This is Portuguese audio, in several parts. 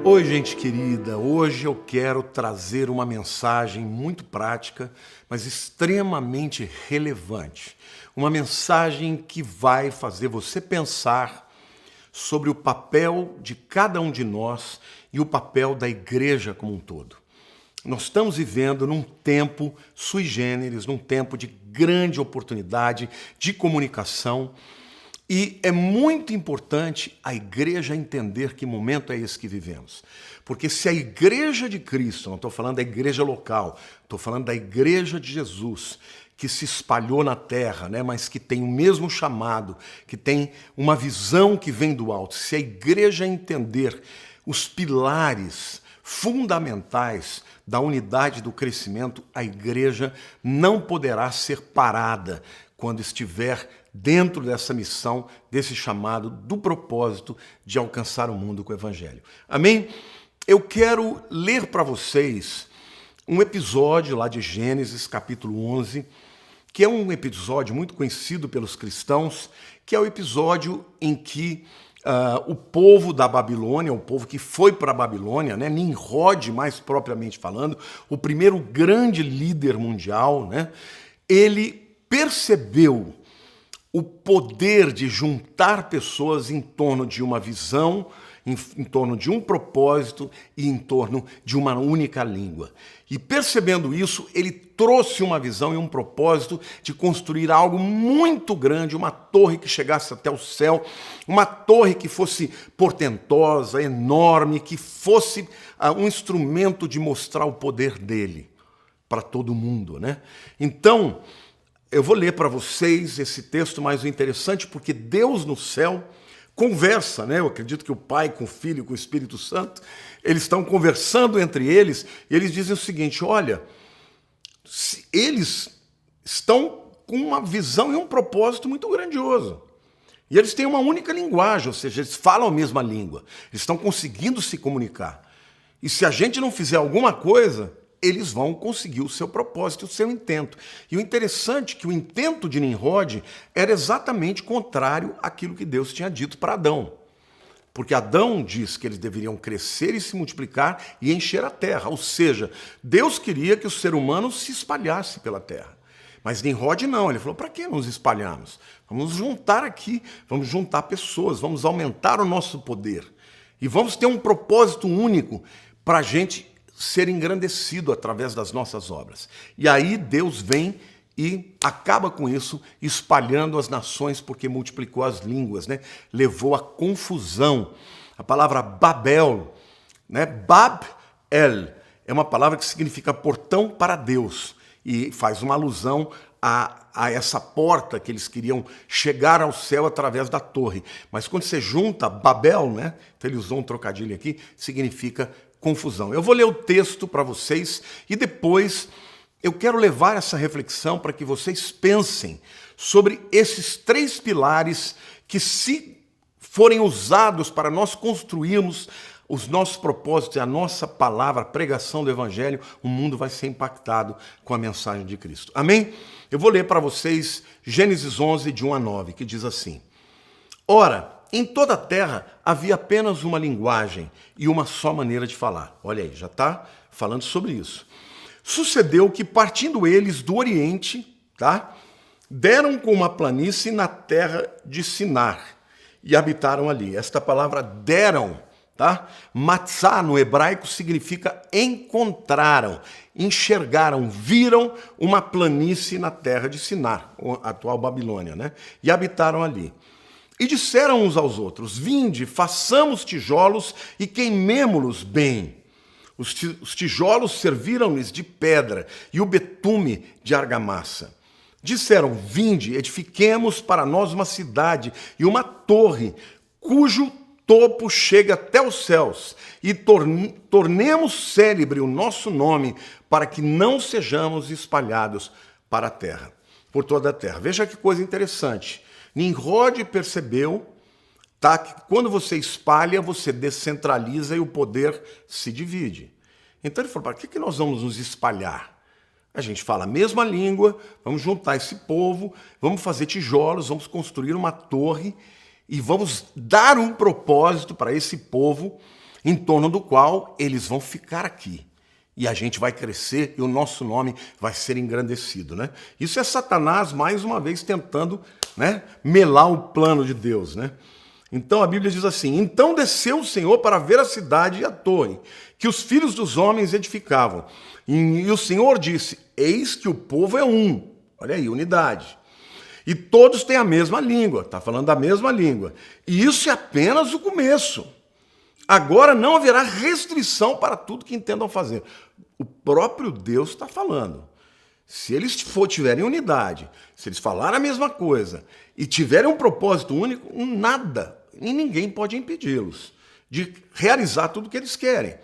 Oi, gente querida, hoje eu quero trazer uma mensagem muito prática, mas extremamente relevante. Uma mensagem que vai fazer você pensar sobre o papel de cada um de nós e o papel da igreja como um todo. Nós estamos vivendo num tempo sui generis, num tempo de grande oportunidade de comunicação. E é muito importante a igreja entender que momento é esse que vivemos. Porque se a igreja de Cristo, não estou falando da igreja local, estou falando da igreja de Jesus, que se espalhou na terra, né, mas que tem o mesmo chamado, que tem uma visão que vem do alto. Se a igreja entender os pilares fundamentais da unidade do crescimento, a igreja não poderá ser parada quando estiver dentro dessa missão, desse chamado, do propósito de alcançar o mundo com o Evangelho. Amém? Eu quero ler para vocês um episódio lá de Gênesis, capítulo 11, que é um episódio muito conhecido pelos cristãos, que é o episódio em que o povo da Babilônia, o povo que foi para a Babilônia, né, Nimrod, mais propriamente falando, o primeiro grande líder mundial, né, ele percebeu o poder de juntar pessoas em torno de uma visão, em torno de um propósito e em torno de uma única língua. E percebendo isso, ele trouxe uma visão e um propósito de construir algo muito grande, uma torre que chegasse até o céu, uma torre que fosse portentosa, enorme, que fosse um instrumento de mostrar o poder dele para todo mundo, né? Então, eu vou ler para vocês esse texto, mas o interessante porque Deus no céu conversa, né? Eu acredito que o Pai com o Filho e com o Espírito Santo, eles estão conversando entre eles e eles dizem o seguinte: olha, eles estão com uma visão e um propósito muito grandioso. E eles têm uma única linguagem, ou seja, eles falam a mesma língua. Eles estão conseguindo se comunicar. E se a gente não fizer alguma coisa, eles vão conseguir o seu propósito, o seu intento. E o interessante é que o intento de Nimrod era exatamente contrário àquilo que Deus tinha dito para Adão. Porque Adão diz que eles deveriam crescer e se multiplicar e encher a terra. Ou seja, Deus queria que o ser humano se espalhasse pela terra. Mas Nimrod não, ele falou: para que nos espalharmos? Vamos juntar aqui, vamos juntar pessoas, vamos aumentar o nosso poder. E vamos ter um propósito único para a gente ser engrandecido através das nossas obras. E aí Deus vem e acaba com isso, espalhando as nações, porque multiplicou as línguas, né? Levou à confusão. A palavra Babel, né? Bab-el, é uma palavra que significa portão para Deus, e faz uma alusão a essa porta que eles queriam chegar ao céu através da torre. Mas quando você junta Babel, né? Então ele usou um trocadilho aqui, significa confusão. Eu vou ler o texto para vocês e depois eu quero levar essa reflexão para que vocês pensem sobre esses três pilares que, se forem usados para nós construirmos os nossos propósitos e a nossa palavra, a pregação do Evangelho, o mundo vai ser impactado com a mensagem de Cristo. Amém? Eu vou ler para vocês Gênesis 11, de 1 a 9, que diz assim: Ora, em toda a terra havia apenas uma linguagem e uma só maneira de falar. Olha aí, já está falando sobre isso. Sucedeu que, partindo eles do Oriente, tá, deram com uma planície na terra de Sinar e habitaram ali. Esta palavra deram, tá? Matzá no hebraico significa encontraram, enxergaram, viram uma planície na terra de Sinar, a atual Babilônia, né? E habitaram ali. E disseram uns aos outros: vinde, façamos tijolos e queimemo-los bem. Os tijolos serviram-lhes de pedra e o betume de argamassa. Disseram: vinde, edifiquemos para nós uma cidade e uma torre, cujo topo chega até os céus, e tornemos célebre o nosso nome, para que não sejamos espalhados para a terra, por toda a terra. Veja que coisa interessante. Nimrod percebeu, tá, que quando você espalha, você descentraliza e o poder se divide. Então ele falou: para que nós vamos nos espalhar? A gente fala a mesma língua, vamos juntar esse povo, vamos fazer tijolos, vamos construir uma torre e vamos dar um propósito para esse povo em torno do qual eles vão ficar aqui. E a gente vai crescer e o nosso nome vai ser engrandecido, né? Isso é Satanás, mais uma vez, tentando, né, melar o plano de Deus, né? Então a Bíblia diz assim: então desceu o Senhor para ver a cidade e a torre, que os filhos dos homens edificavam. E o Senhor disse: eis que o povo é um. Olha aí, unidade. E todos têm a mesma língua, está falando da mesma língua. E isso é apenas o começo. Agora não haverá restrição para tudo que entendam fazer. O próprio Deus está falando. Se eles tiverem unidade, se eles falarem a mesma coisa e tiverem um propósito único, nada e ninguém pode impedi-los de realizar tudo o que eles querem.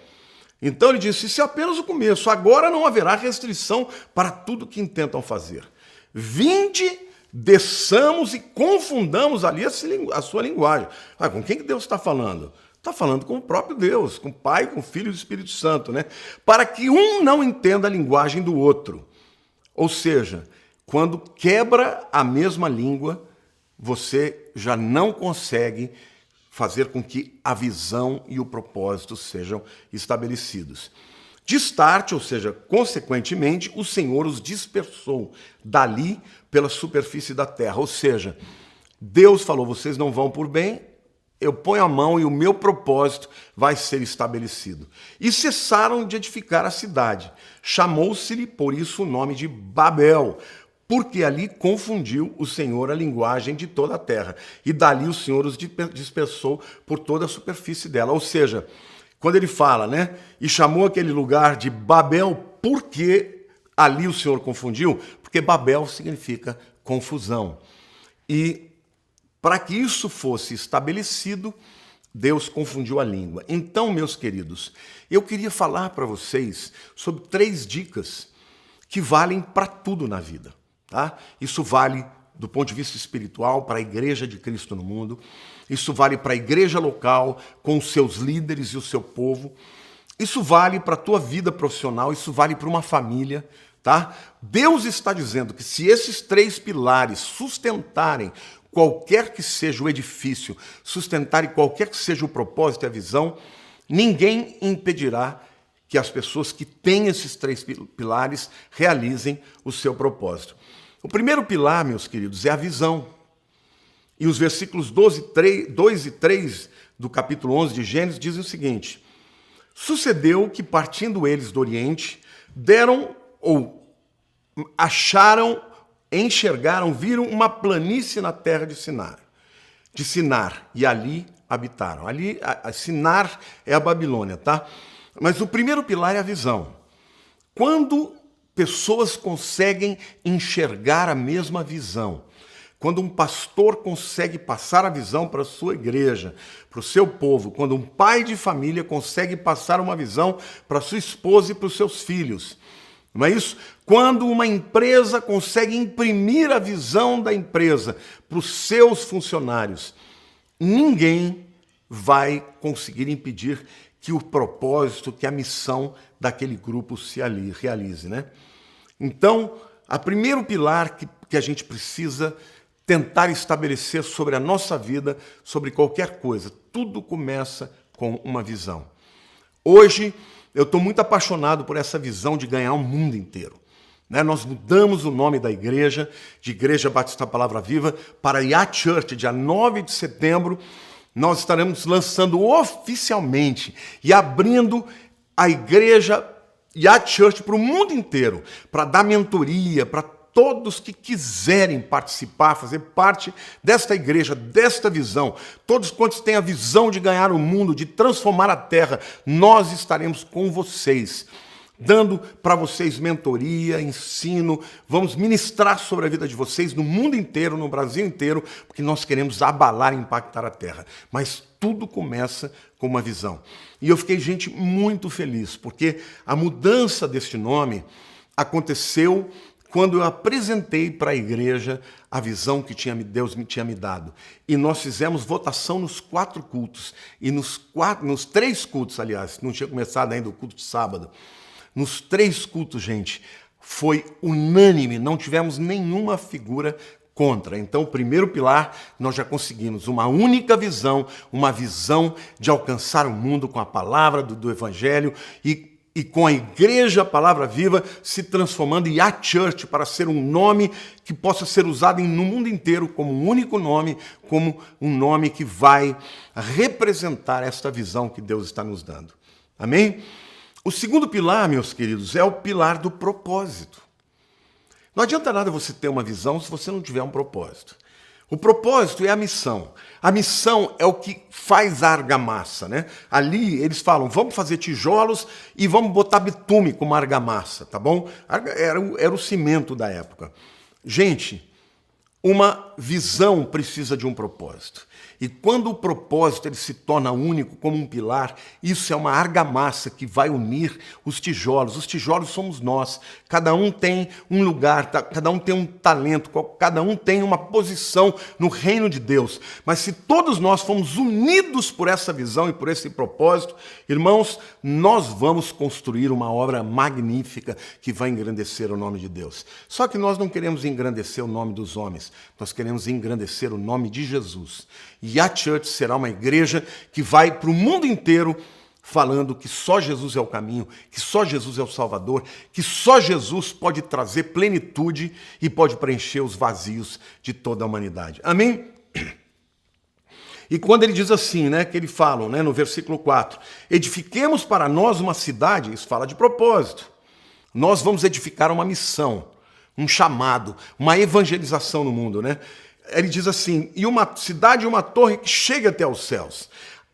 Então ele disse: isso é apenas o começo. Agora não haverá restrição para tudo que intentam fazer. Vinde, desçamos e confundamos ali a sua linguagem. Com quem que Deus está falando? Está falando com o próprio Deus, com o Pai, com o Filho e o Espírito Santo, né? Para que um não entenda a linguagem do outro. Ou seja, quando quebra a mesma língua, você já não consegue fazer com que a visão e o propósito sejam estabelecidos. De start, ou seja, consequentemente, o Senhor os dispersou dali pela superfície da terra. Ou seja, Deus falou: vocês não vão por bem, eu ponho a mão e o meu propósito vai ser estabelecido. E cessaram de edificar a cidade. Chamou-se-lhe por isso o nome de Babel, porque ali confundiu o Senhor a linguagem de toda a terra. E dali o Senhor os dispersou por toda a superfície dela. Ou seja, quando ele fala, né? E chamou aquele lugar de Babel, porque ali o Senhor confundiu, porque Babel significa confusão. E para que isso fosse estabelecido, Deus confundiu a língua. Então, meus queridos, eu queria falar para vocês sobre 3 dicas que valem para tudo na vida. Tá? Isso vale do ponto de vista espiritual para a Igreja de Cristo no mundo. Isso vale para a igreja local, com os seus líderes e o seu povo. Isso vale para a tua vida profissional, isso vale para uma família. Tá? Deus está dizendo que se esses 3 pilares sustentarem qualquer que seja o edifício, sustentarem qualquer que seja o propósito e a visão, ninguém impedirá que as pessoas que têm esses 3 pilares realizem o seu propósito. O primeiro pilar, meus queridos, é a visão. E os versículos 2 e 3 do capítulo 11 de Gênesis dizem o seguinte: sucedeu que, partindo eles do Oriente, enxergaram, viram uma planície na terra de Sinar, e ali habitaram. Ali, Sinar é a Babilônia, tá? Mas o primeiro pilar é a visão. Quando pessoas conseguem enxergar a mesma visão, quando um pastor consegue passar a visão para a sua igreja, para o seu povo, quando um pai de família consegue passar uma visão para a sua esposa e para os seus filhos, não é isso? Quando uma empresa consegue imprimir a visão da empresa para os seus funcionários, ninguém vai conseguir impedir que o propósito, que a missão daquele grupo se realize, né? Então, o primeiro pilar que a gente precisa tentar estabelecer sobre a nossa vida, sobre qualquer coisa, tudo começa com uma visão. Hoje, eu estou muito apaixonado por essa visão de ganhar o mundo inteiro. Né? Nós mudamos o nome da igreja, de Igreja Batista Palavra Viva, para Yacht Church. Dia 9 de setembro, nós estaremos lançando oficialmente e abrindo a igreja Yacht Church para o mundo inteiro, para dar mentoria, para todos que quiserem participar, fazer parte desta igreja, desta visão. Todos quantos têm a visão de ganhar o mundo, de transformar a terra, nós estaremos com vocês, dando para vocês mentoria, ensino, vamos ministrar sobre a vida de vocês no mundo inteiro, no Brasil inteiro, porque nós queremos abalar e impactar a terra. Mas tudo começa com uma visão. E eu fiquei, gente, muito feliz, porque a mudança deste nome aconteceu quando eu apresentei para a igreja a visão que Deus me tinha me dado. E nós fizemos votação nos 4 cultos, e nos 3 cultos, aliás, não tinha começado ainda o culto de sábado. Nos 3 cultos, gente, foi unânime, não tivemos nenhuma figura contra. Então, o primeiro pilar, nós já conseguimos uma única visão, uma visão de alcançar o mundo com a palavra do Evangelho e com a igreja, a palavra viva, se transformando em a church, para ser um nome que possa ser usado no mundo inteiro como um único nome, como um nome que vai representar esta visão que Deus está nos dando. Amém? O segundo pilar, meus queridos, é o pilar do propósito. Não adianta nada você ter uma visão se você não tiver um propósito. O propósito é a missão. A missão é o que faz a argamassa, né? Ali eles falam, vamos fazer tijolos e vamos botar bitume como argamassa, tá bom? Era o cimento da época. Gente, uma visão precisa de um propósito. E quando o propósito ele se torna único como um pilar, isso é uma argamassa que vai unir os tijolos. Os tijolos somos nós. Cada um tem um lugar, cada um tem um talento, cada um tem uma posição no reino de Deus. Mas se todos nós formos unidos por essa visão e por esse propósito, irmãos, nós vamos construir uma obra magnífica que vai engrandecer o nome de Deus. Só que nós não queremos engrandecer o nome dos homens, nós queremos engrandecer o nome de Jesus. E a Church será uma igreja que vai para o mundo inteiro falando que só Jesus é o caminho, que só Jesus é o Salvador, que só Jesus pode trazer plenitude e pode preencher os vazios de toda a humanidade. Amém? E quando ele diz assim, né, que ele fala, né, no versículo 4, edifiquemos para nós uma cidade, isso fala de propósito. Nós vamos edificar uma missão, um chamado, uma evangelização no mundo, né? Ele diz assim, e uma cidade e uma torre que chegue até os céus.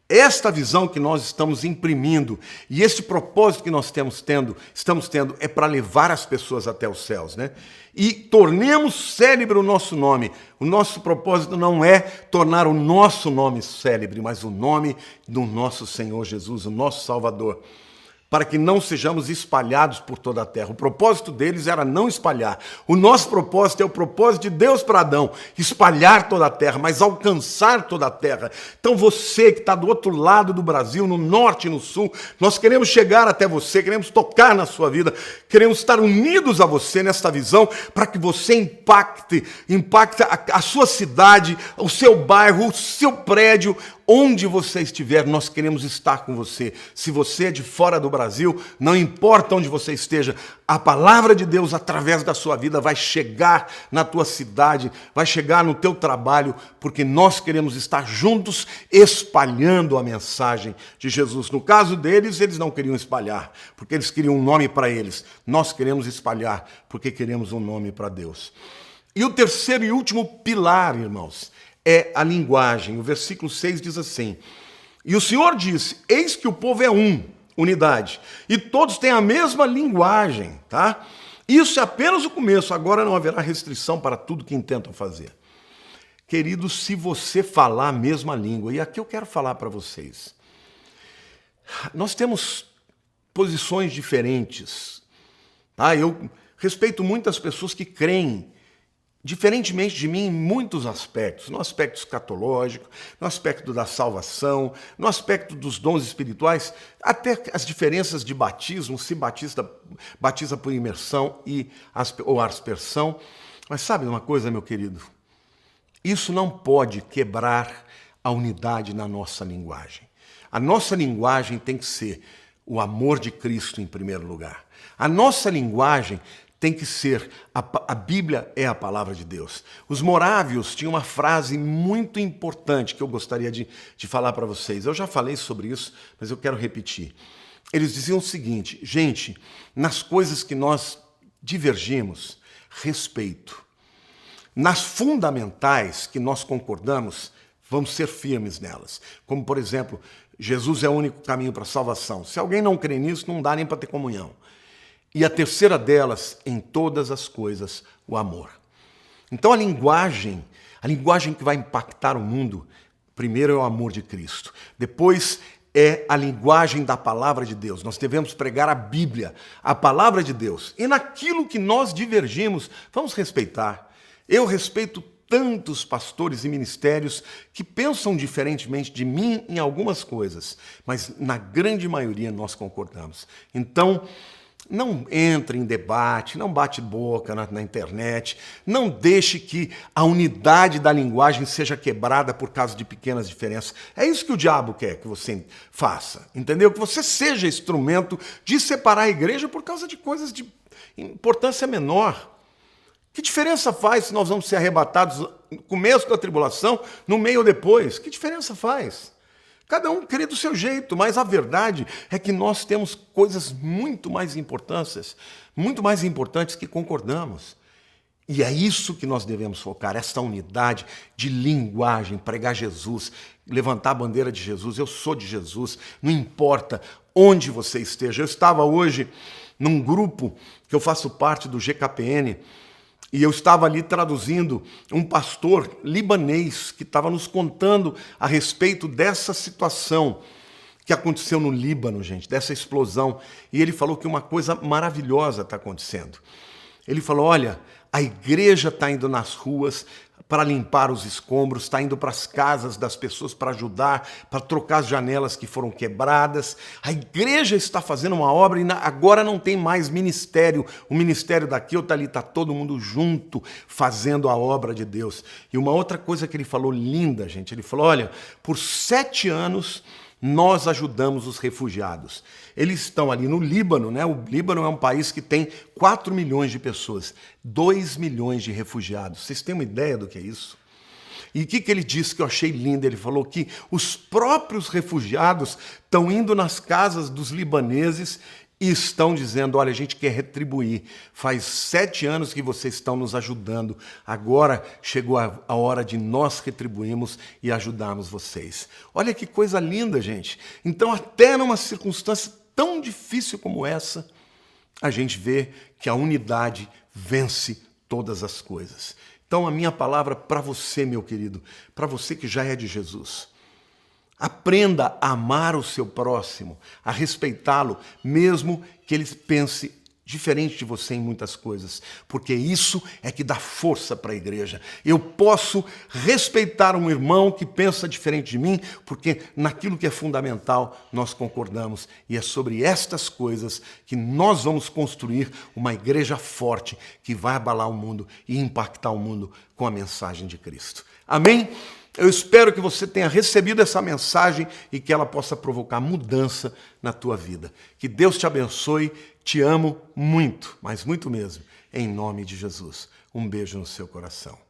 Esta visão que nós estamos imprimindo e este propósito que nós estamos tendo é para levar as pessoas até os céus, né? E tornemos célebre o nosso nome. O nosso propósito não é tornar o nosso nome célebre, mas o nome do nosso Senhor Jesus, o nosso Salvador, para que não sejamos espalhados por toda a terra. O propósito deles era não espalhar. O nosso propósito é o propósito de Deus para Adão, espalhar toda a terra, mas alcançar toda a terra. Então você que está do outro lado do Brasil, no norte e no sul, nós queremos chegar até você, queremos tocar na sua vida, queremos estar unidos a você nesta visão, para que você impacte a sua cidade, o seu bairro, o seu prédio, onde você estiver, nós queremos estar com você. Se você é de fora do Brasil, não importa onde você esteja, a palavra de Deus, através da sua vida, vai chegar na tua cidade, vai chegar no teu trabalho, porque nós queremos estar juntos espalhando a mensagem de Jesus. No caso deles, eles não queriam espalhar, porque eles queriam um nome para eles. Nós queremos espalhar, porque queremos um nome para Deus. E o terceiro e último pilar, irmãos, é a linguagem. O versículo 6 diz assim, e o Senhor disse, eis que o povo é unidade, e todos têm a mesma linguagem, tá? Isso é apenas o começo, agora não haverá restrição para tudo que intentam fazer. Queridos, se você falar a mesma língua, e aqui eu quero falar para vocês, nós temos posições diferentes, tá? Eu respeito muitas pessoas que creem diferentemente de mim em muitos aspectos, no aspecto escatológico, no aspecto da salvação, no aspecto dos dons espirituais, até as diferenças de batismo, se batiza por imersão ou aspersão. Mas sabe uma coisa, meu querido? Isso não pode quebrar a unidade na nossa linguagem. A nossa linguagem tem que ser o amor de Cristo em primeiro lugar. A nossa linguagem tem que ser, a Bíblia é a palavra de Deus. Os morávios tinham uma frase muito importante que eu gostaria de falar para vocês. Eu já falei sobre isso, mas eu quero repetir. Eles diziam o seguinte, gente, nas coisas que nós divergimos, respeito. Nas fundamentais que nós concordamos, vamos ser firmes nelas. Como, por exemplo, Jesus é o único caminho para a salvação. Se alguém não crê nisso, não dá nem para ter comunhão. E a terceira delas, em todas as coisas, o amor. Então a linguagem que vai impactar o mundo, primeiro é o amor de Cristo. Depois é a linguagem da palavra de Deus. Nós devemos pregar a Bíblia, a palavra de Deus. E naquilo que nós divergimos, vamos respeitar. Eu respeito tantos pastores e ministérios que pensam diferentemente de mim em algumas coisas, mas na grande maioria nós concordamos. Então, Não entre em debate, não bate boca na internet, não deixe que a unidade da linguagem seja quebrada por causa de pequenas diferenças. É isso que o diabo quer que você faça, entendeu? Que você seja instrumento de separar a igreja por causa de coisas de importância menor. Que diferença faz se nós vamos ser arrebatados no começo da tribulação, no meio ou depois? Que diferença faz? Cada um crê do seu jeito, mas a verdade é que nós temos coisas muito mais importantes que concordamos. E é isso que nós devemos focar, essa unidade de linguagem, pregar Jesus, levantar a bandeira de Jesus. Eu sou de Jesus, não importa onde você esteja. Eu estava hoje num grupo que eu faço parte do GKPN, e eu estava ali traduzindo um pastor libanês que estava nos contando a respeito dessa situação que aconteceu no Líbano, gente, dessa explosão. E ele falou que uma coisa maravilhosa está acontecendo. Ele falou, olha, a igreja está indo nas ruas para limpar os escombros, está indo para as casas das pessoas para ajudar, para trocar as janelas que foram quebradas. A igreja está fazendo uma obra e agora não tem mais ministério. O ministério daqui ou dali, está todo mundo junto fazendo a obra de Deus. E uma outra coisa que ele falou linda, gente, ele falou, olha, por 7 anos nós ajudamos os refugiados. Eles estão ali no Líbano, né? O Líbano é um país que tem 4 milhões de pessoas, 2 milhões de refugiados. Vocês têm uma ideia do que é isso? E o que ele disse que eu achei lindo? Ele falou que os próprios refugiados estão indo nas casas dos libaneses e estão dizendo, olha, a gente quer retribuir. Faz 7 anos que vocês estão nos ajudando. Agora chegou a hora de nós retribuirmos e ajudarmos vocês. Olha que coisa linda, gente. Então, até numa circunstância tão difícil como essa, a gente vê que a unidade vence todas as coisas. Então, a minha palavra para você, meu querido, para você que já é de Jesus, aprenda a amar o seu próximo, a respeitá-lo, mesmo que ele pense diferente de você em muitas coisas, porque isso é que dá força para a igreja. Eu posso respeitar um irmão que pensa diferente de mim, porque naquilo que é fundamental nós concordamos, e é sobre estas coisas que nós vamos construir uma igreja forte que vai abalar o mundo e impactar o mundo com a mensagem de Cristo. Amém? Eu espero que você tenha recebido essa mensagem e que ela possa provocar mudança na tua vida. Que Deus te abençoe, te amo muito, mas muito mesmo, em nome de Jesus. Um beijo no seu coração.